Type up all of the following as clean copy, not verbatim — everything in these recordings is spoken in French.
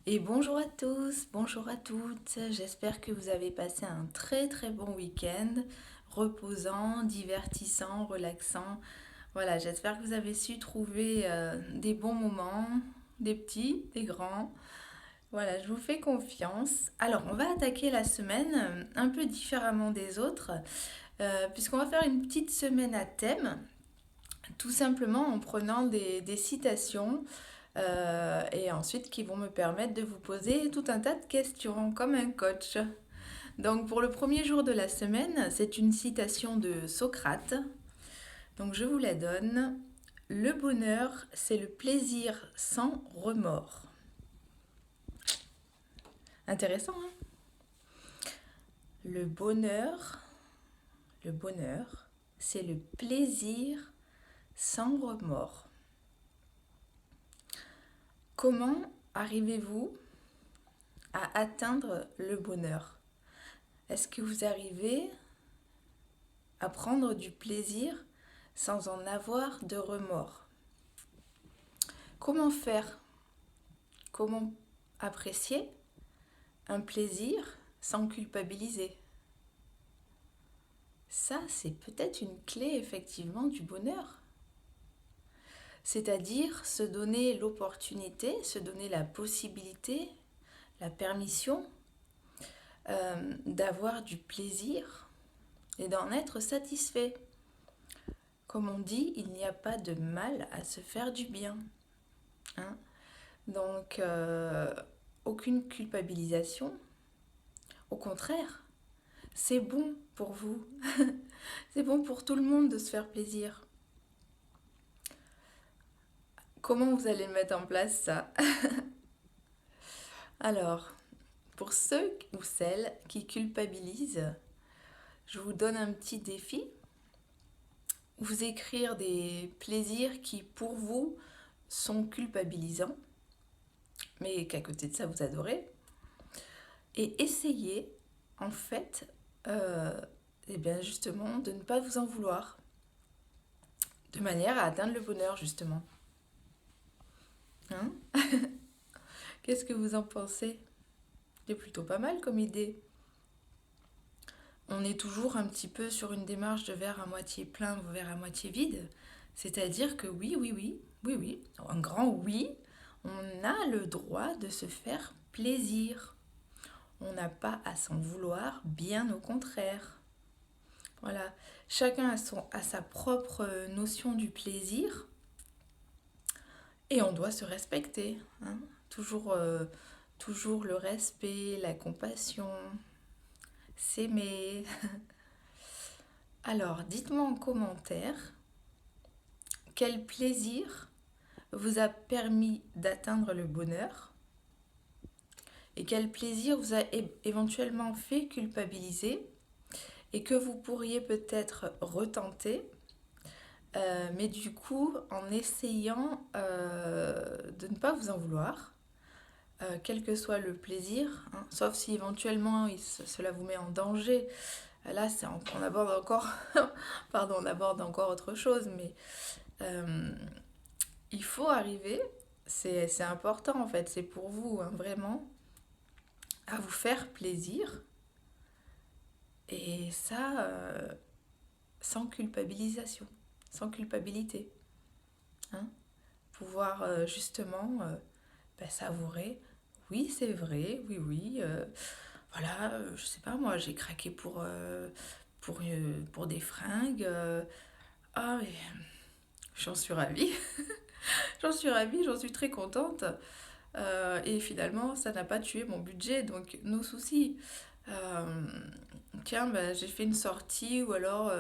Et bonjour à tous, bonjour à toutes. J'espère que vous avez passé un très très bon week-end, reposant, divertissant, relaxant. Voilà, j'espère que vous avez su trouver des bons moments, des petits, des grands. Voilà, je vous fais confiance. Alors, on va attaquer la semaine un peu différemment des autres, puisqu'on va faire une petite semaine à thème, tout simplement en prenant des citations et ensuite qui vont me permettre de vous poser tout un tas de questions comme un coach. Donc pour le premier jour de la semaine, c'est une citation de Socrate. Donc je vous la donne. Le bonheur, c'est le plaisir sans remords. Intéressant, hein? Le bonheur, le bonheur, c'est le plaisir sans remords. Comment arrivez-vous à atteindre le bonheur? Est-ce que vous arrivez à prendre du plaisir sans en avoir de remords? Comment faire? Comment apprécier un plaisir sans culpabiliser? Ça, c'est peut-être une clé effectivement du bonheur. C'est-à-dire se donner l'opportunité, se donner la possibilité, la permission d'avoir du plaisir et d'en être satisfait. Comme on dit, il n'y a pas de mal à se faire du bien. Hein. Donc, aucune culpabilisation. Au contraire, c'est bon pour vous. C'est bon pour tout le monde de se faire plaisir. Comment vous allez mettre en place ça? Alors, pour ceux ou celles qui culpabilisent, je vous donne un petit défi. Vous écrire des plaisirs qui, pour vous, sont culpabilisants, mais qu'à côté de ça, vous adorez. Et essayez, en fait, eh bien justement, de ne pas vous en vouloir, de manière à atteindre le bonheur, justement. Hein? Qu'est-ce que vous en pensez? C'est plutôt pas mal comme idée. On est toujours un petit peu sur une démarche de verre à moitié plein ou verre à moitié vide. C'est-à-dire que oui, un grand oui, on a le droit de se faire plaisir. On n'a pas à s'en vouloir, bien au contraire. Voilà, chacun a sa propre notion du plaisir et on doit se respecter. Hein. Toujours, toujours le respect, la compassion, s'aimer. Alors, dites-moi en commentaire quel plaisir vous a permis d'atteindre le bonheur et quel plaisir vous a éventuellement fait culpabiliser et que vous pourriez peut-être retenter, mais du coup en essayant de ne pas vous en vouloir, quel que soit le plaisir, hein, sauf si éventuellement cela vous met en danger. Là, on aborde encore, pardon, on aborde encore autre chose, mais euh, il faut arriver, c'est important en fait, c'est pour vous, hein, vraiment, à vous faire plaisir, et ça, sans culpabilisation, sans culpabilité. Hein. Pouvoir justement savourer, oui c'est vrai, oui, voilà, je sais pas moi, j'ai craqué pour des fringues, ah mais j'en suis ravie, j'en suis ravie, j'en suis très contente. Et finalement, ça n'a pas tué mon budget, donc nos soucis. Euh, Tiens, bah, j'ai fait une sortie ou alors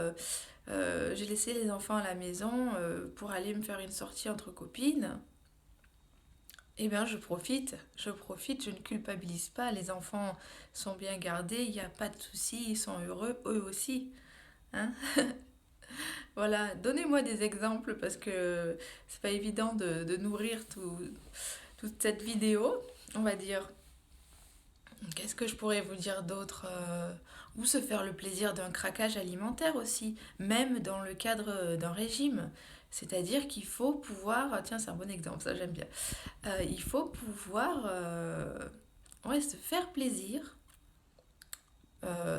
j'ai laissé les enfants à la maison pour aller me faire une sortie entre copines. Eh bien, je profite, je ne culpabilise pas. Les enfants sont bien gardés, il n'y a pas de soucis, ils sont heureux, eux aussi. Hein. Voilà, donnez-moi des exemples parce que c'est pas évident de nourrir toute cette vidéo, on va dire. Qu'est-ce que je pourrais vous dire d'autre? Ou se faire le plaisir d'un craquage alimentaire aussi, même dans le cadre d'un régime. C'est-à-dire qu'il faut pouvoir, tiens, c'est un bon exemple, ça j'aime bien. Il faut pouvoir ouais, se faire plaisir.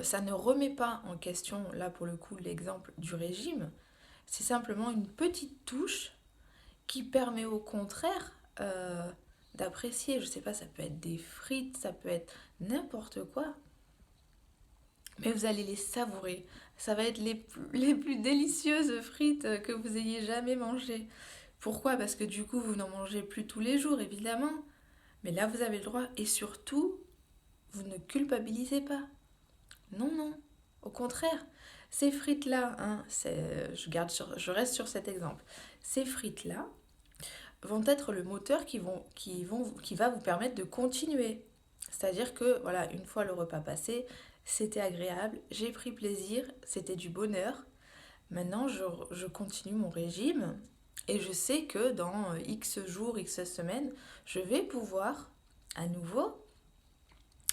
Ça ne remet pas en question, là pour le coup, l'exemple du régime. C'est simplement une petite touche qui permet au contraire d'apprécier. Je sais pas, ça peut être des frites, ça peut être n'importe quoi, mais vous allez les savourer. Ça va être les plus délicieuses frites que vous ayez jamais mangées. Pourquoi? Parce que du coup, vous n'en mangez plus tous les jours, évidemment. Mais là, vous avez le droit. Et surtout, vous ne culpabilisez pas. Non, non. Au contraire, ces frites-là, hein, je reste sur cet exemple. Ces frites-là vont être le moteur qui va vous permettre de continuer. C'est-à-dire que, voilà, une fois le repas passé, c'était agréable, j'ai pris plaisir, c'était du bonheur. Maintenant, je continue mon régime et je sais que dans X jours, X semaines, je vais pouvoir à nouveau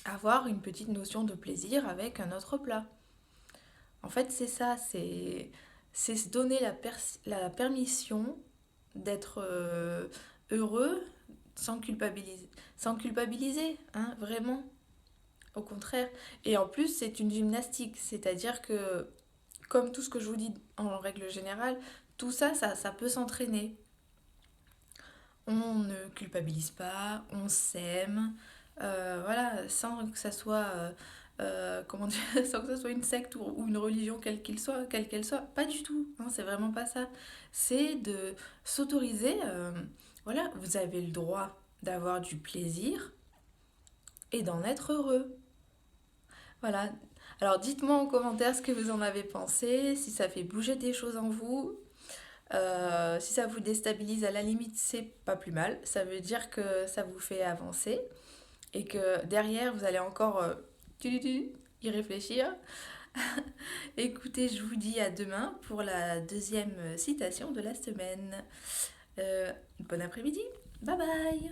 avoir une petite notion de plaisir avec un autre plat. En fait, c'est ça, c'est se donner la permission d'être heureux sans culpabiliser, hein, vraiment, au contraire. Et en plus, c'est une gymnastique, c'est-à-dire que, comme tout ce que je vous dis en règle générale, tout ça, ça peut s'entraîner. On ne culpabilise pas, on s'aime, voilà, sans que ça soit, comment dire, sans que ça soit une secte ou une religion quelle qu'elle soit, pas du tout, hein, c'est vraiment pas ça. C'est de s'autoriser, voilà, vous avez le droit d'avoir du plaisir et d'en être heureux. Voilà. Alors dites-moi en commentaire ce que vous en avez pensé, si ça fait bouger des choses en vous. Si ça vous déstabilise, à la limite, c'est pas plus mal. Ça veut dire que ça vous fait avancer et que derrière, vous allez encore y réfléchir. Écoutez, je vous dis à demain pour la deuxième citation de la semaine. Bon après-midi. Bye bye.